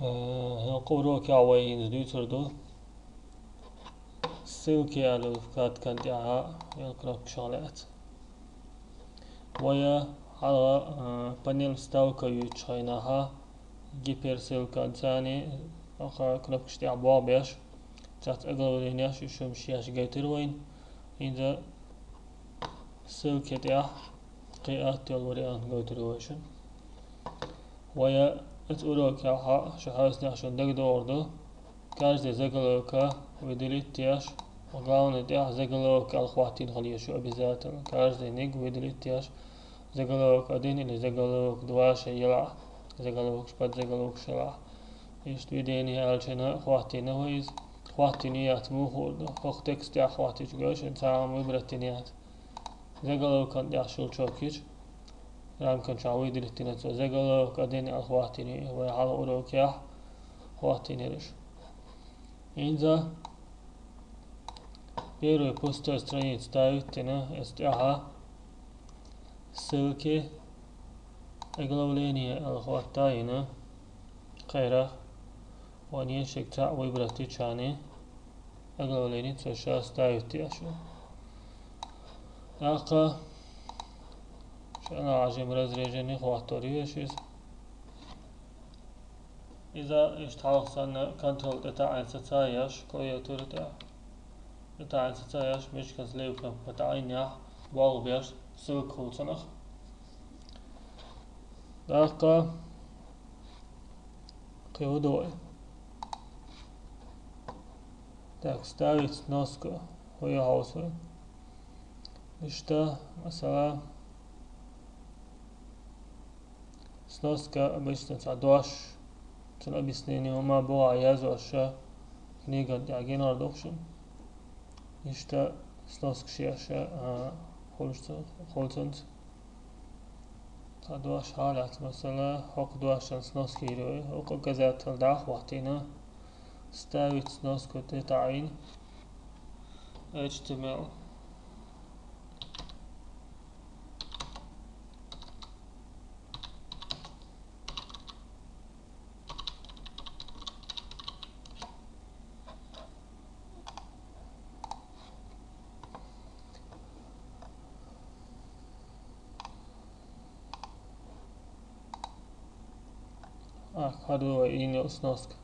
نقولوك عوين دوتردو سلكي على فكات كانت يقرأ شغلات ويا على بانيل ستاوكا يتشايناها جيبير سلكا تاني أخا كنبكشتي عبوابيش تحت أغلبينياش يشمشياش جيتروين إذا سلكي تيح قيات يالوريان جيترويشن ويا اتقولوك يا شحاسني عشان دقدو أردو كاجدي زغلوكا ودليتياش وغاون دياح زغلوكا الخواتين خليشو أبيزاتن كاجدي نيج ودليتياش زغلوك أدين اللي زغلوك دواشا يلع زغلوك شبات زغلوك شلع يشت بيديني هالشنا خواتين ويز خواتينيات موخود خوخ تكست يا خواتيش جوش انتعام وبرتينيات زغلوكا دياح شلشوكيش رام كان شعوي دليتينات زغلوك أدين الخواتيني ويحال أوروك يا خواتينيرش إنزا первый пустой страниц ставите استعها ссылки оглавление الخواتاينا خيرا ونيشك تاع ويبرتي تشاني оглавление تشا ставите أشو أقا شأنا عجم разрежение خواتوري وشيز إذا اشتحوصنا كنترول تاع ستايش كوية تورتا تاع ستايش مش كزليوكا بتاعينيا بالبيش سلك خلصنخ داقا قيودوي так ставить сноску هي هاوسوي اشتا مثلا сноска обычно цадош цен объяснение ума была язоша книга диаген ардохшин ишта сноска шиаша холцент цадош حالات مثلا حق دواشن سنوسكي يروي حق газет الداخ وقتنا ставить сноску تتعين HTML هذا إني سنوسك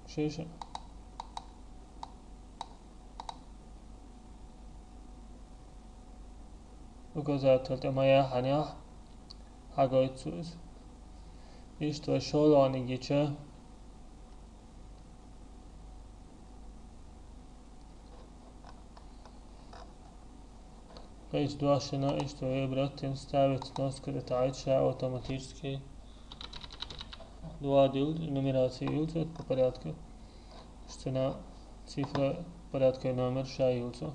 شيء وكذا تلتمية حنيا حاجة تسوز إيش شغل عن جيتشا إيش دواشنا إيش يبرد تنستعبت سنوسك تتعيشها أوتوماتيكي два нумерации юльца по порядку, что на цифра порядка номер ша юльца.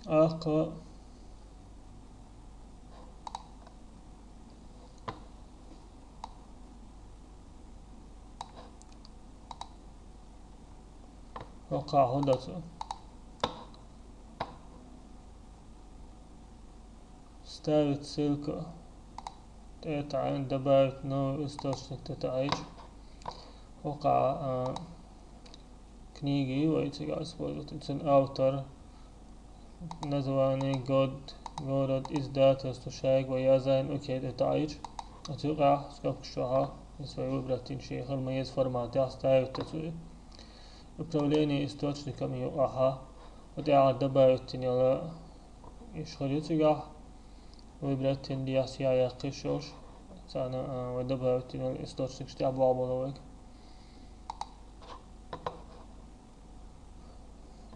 Ака وقع هدته ставить ссылку تتعين добавить новый источник تتعيش وقع книги ويتسجع использовать это автор название город издательство шайк ويازين окей تتعيش وتقع сколько شوها يسوي выбрать شيء الميز формат ставить تسوي управление источниками يقعها وتقع добавить تنيلا يشغل يتسجع ويبرت دي أسيا قشوش سانا ودبرت الإستوشنك شتي أبواب ولوك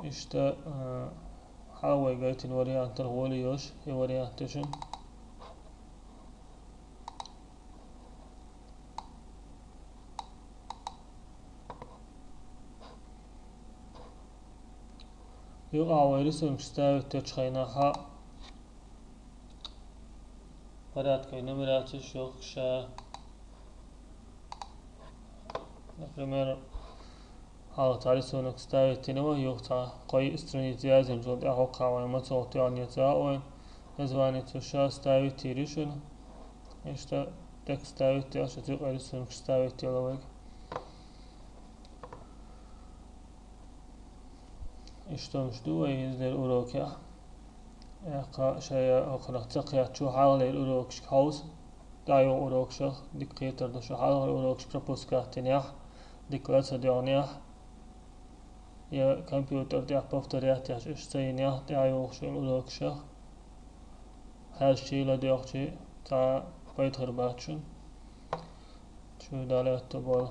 إشتا حاوي قايتين وريان ترغوليوش يوريان تشن يقع ويرسم شتاوي تشخيناها порядка и нумерации шохша. Например, рисунок ставите новый юхта, кой страницы язем жод ахокава и мацолти аньяца ой, название туша ставите решен, işte tek stavit ya şatık öyle sönük stavit yalamak. İşte müştu ve izler uroka. شيء أخرى تقيا شو حاول الأوروكش هاوس دايو أوروكش ديكتاتور ده شو حاول الأوروكش كربوسكا تنيح ديكلاسة ديونيح يا كمبيوتر ديح بفتريات ياش إشتينيح دايو شو الأوروكش هالشي لديوخشي تا بيت هرباتشون شو دالات تبول